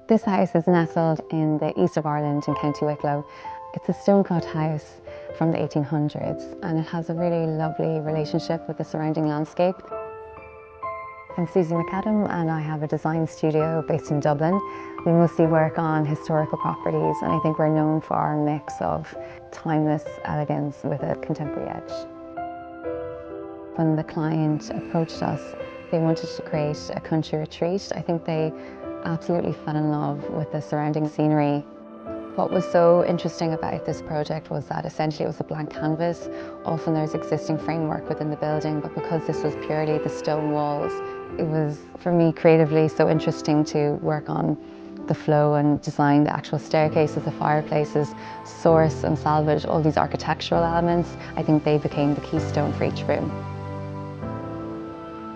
This house is nestled in the east of Ireland in County Wicklow. It's a stone-cut house from the 1800s and it has a really lovely relationship with the surrounding landscape. I'm Suzie Mc Adam and I have a design studio based in Dublin. We mostly work on historical properties and I think we're known for our mix of timeless elegance with a contemporary edge. When the client approached us, they wanted to create a country retreat. I think they absolutely fell in love with the surrounding scenery. What was so interesting about this project was that essentially it was a blank canvas. Often there's existing framework within the building, but because this was purely the stone walls, it was, for me, creatively so interesting to work on the flow and design the actual staircases, the fireplaces, source and salvage all these architectural elements. I think they became the keystone for each room.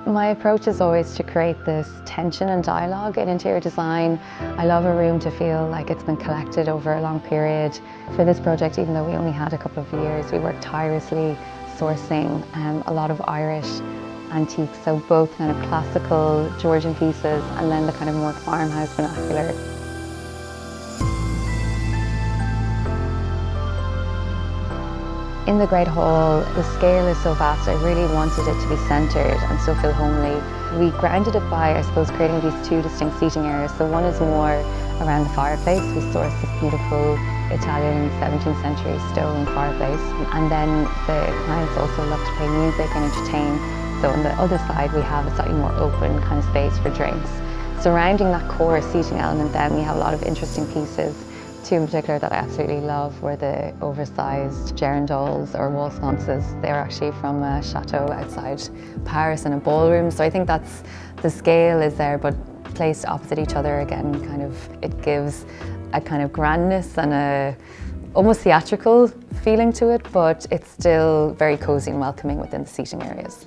My approach is always to create this tension and dialogue in interior design. I love a room to feel like it's been collected over a long period. For this project, even though we only had a couple of years, we worked tirelessly sourcing a lot of Irish antiques, so both kind of classical Georgian pieces and then the kind of more farmhouse vernacular. In the Great Hall, the scale is so vast, I really wanted it to be centred and still feel homely. We grounded it by, I suppose, creating these two distinct seating areas. So one is more around the fireplace. We sourced this beautiful Italian 17th century stone fireplace. And then the clients also love to play music and entertain. So on the other side, we have a slightly more open kind of space for drinks. Surrounding that core seating element then, we have a lot of interesting pieces. Two in particular that I absolutely love were the oversized girandoles or wall sconces. They were actually from a chateau outside Paris in a ballroom. So I think that's, the scale is there, but placed opposite each other again, kind of, it gives a kind of grandness and a almost theatrical feeling to it, but it's still very cozy and welcoming within the seating areas.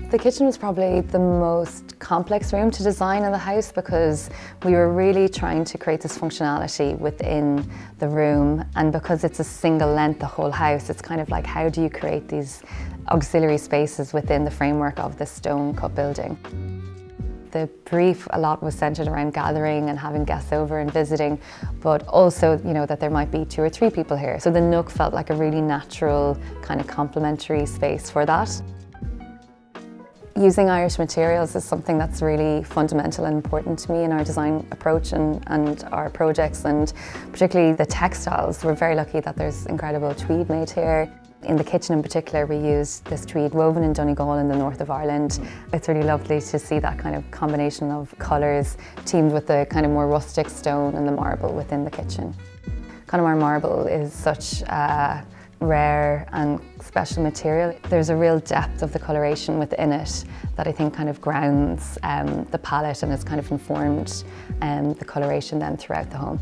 The kitchen was probably the most complex room to design in the house because we were really trying to create this functionality within the room, and because it's a single length, the whole house, it's kind of like, how do you create these auxiliary spaces within the framework of the stone cut building? The brief a lot was centred around gathering and having guests over and visiting, but also, you know, that there might be 2 or 3 people here. So the nook felt like a really natural kind of complementary space for that. Using Irish materials is something that's really fundamental and important to me in our design approach and our projects, and particularly the textiles. We're very lucky that there's incredible tweed made here. In the kitchen in particular, we used this tweed woven in Donegal in the north of Ireland. It's really lovely to see that kind of combination of colours teamed with the kind of more rustic stone and the marble within the kitchen. Connemara marble is such a rare and special material. There's a real depth of the coloration within it that I think kind of grounds the palette and has kind of informed the coloration then throughout the home.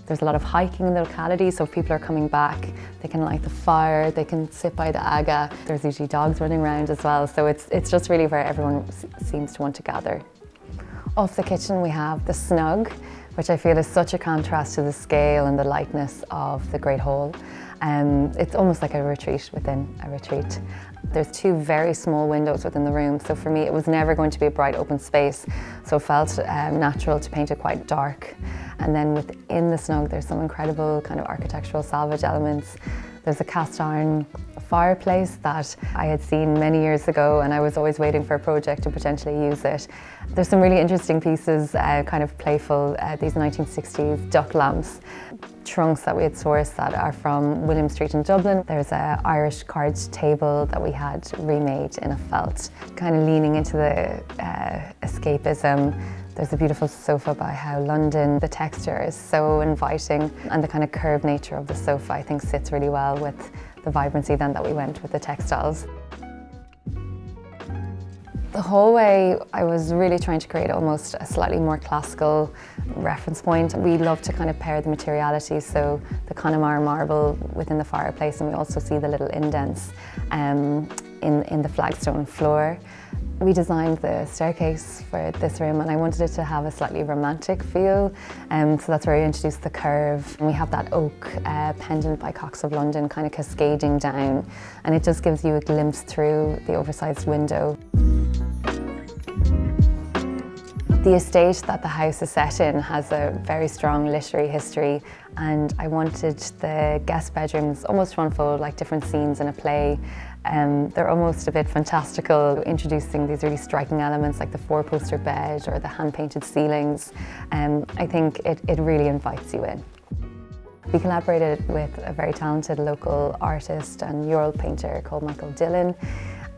There's a lot of hiking in the locality, so if people are coming back, they can light the fire, they can sit by the aga. There's usually dogs running around as well, so it's just really where everyone seems to want to gather. Off the kitchen we have the snug, which I feel is such a contrast to the scale and the lightness of the Great Hall. It's almost like a retreat within a retreat. There's 2 very small windows within the room, so for me it was never going to be a bright open space, so it felt natural to paint it quite dark. And then within the snug there's some incredible kind of architectural salvage elements. There's a cast iron fireplace that I had seen many years ago and I was always waiting for a project to potentially use it. There's some really interesting pieces, kind of playful, these 1960s duck lamps. Trunks that we had sourced that are from William Street in Dublin. There's an Irish card table that we had remade in a felt, kind of leaning into the escapism. There's a beautiful sofa by How London. The texture is so inviting and the kind of curved nature of the sofa I think sits really well with the vibrancy then that we went with the textiles. The hallway, I was really trying to create almost a slightly more classical reference point. We love to kind of pair the materiality, so the Connemara marble within the fireplace, and we also see the little indents in the flagstone floor. We designed the staircase for this room and I wanted it to have a slightly romantic feel, so that's where I introduced the curve. And we have that oak pendant by Cox of London kind of cascading down, and it just gives you a glimpse through the oversized window. The estate that the house is set in has a very strong literary history, and I wanted the guest bedrooms almost to unfold like different scenes in a play. They're almost a bit fantastical, introducing these really striking elements like the four-poster bed or the hand-painted ceilings. I think it really invites you in. We collaborated with a very talented local artist and mural painter called Michael Dillon.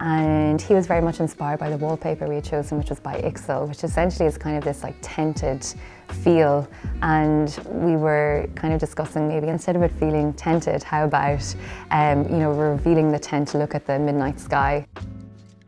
And he was very much inspired by the wallpaper we had chosen, which was by Ixel, which essentially is kind of this like tented feel. And we were kind of discussing maybe instead of it feeling tented, how about revealing the tent to look at the midnight sky.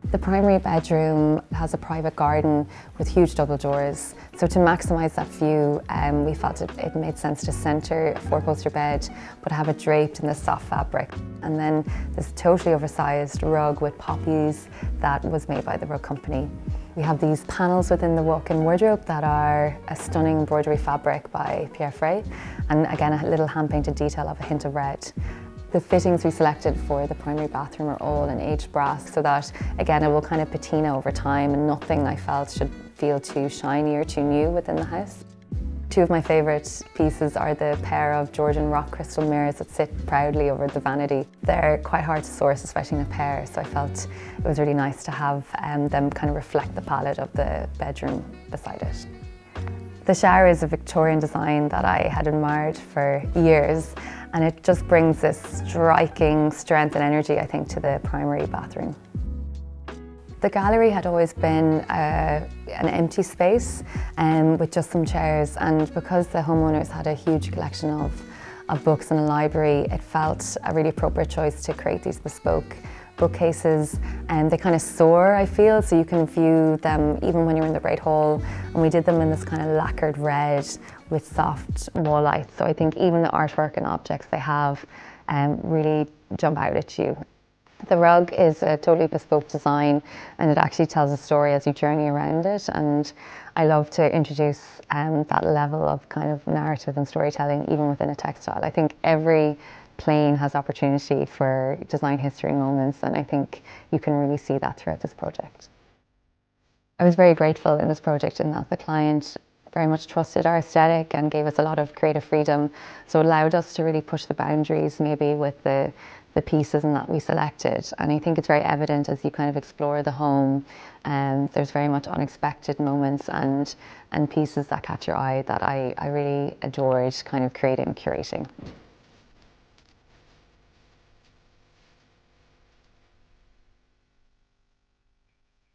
The primary bedroom has a private garden with huge double doors. So to maximise that view, we felt it made sense to centre a four-poster bed, but have it draped in this soft fabric. And then this totally oversized rug with poppies that was made by the rug company. We have these panels within the walk-in wardrobe that are a stunning embroidery fabric by Pierre Frey, and again a little hand-painted detail of a hint of red. The fittings we selected for the primary bathroom are all in aged brass, so that again it will kind of patina over time, and nothing I felt should feel too shiny or too new within the house. Two of my favourite pieces are the pair of Georgian rock crystal mirrors that sit proudly over the vanity. They're quite hard to source, especially in a pair, so I felt it was really nice to have them kind of reflect the palette of the bedroom beside it. The shower is a Victorian design that I had admired for years, and it just brings this striking strength and energy, I think, to the primary bathroom. The gallery had always been an empty space with just some chairs, and because the homeowners had a huge collection of books and a library, it felt a really appropriate choice to create these bespoke bookcases, and they kind of soar, I feel, so you can view them even when you're in the Great Hall. And we did them in this kind of lacquered red with soft wall lights, so I think even the artwork and objects they have really jump out at you. The rug is a totally bespoke design, and it actually tells a story as you journey around it, and I love to introduce that level of kind of narrative and storytelling even within a textile. I think every plane has opportunity for design history moments, and I think you can really see that throughout this project. I was very grateful in this project in that the client very much trusted our aesthetic and gave us a lot of creative freedom, so it allowed us to really push the boundaries maybe with the pieces and that we selected. And I think it's very evident as you kind of explore the home, there's very much unexpected moments and pieces that catch your eye that I really adored kind of creating and curating.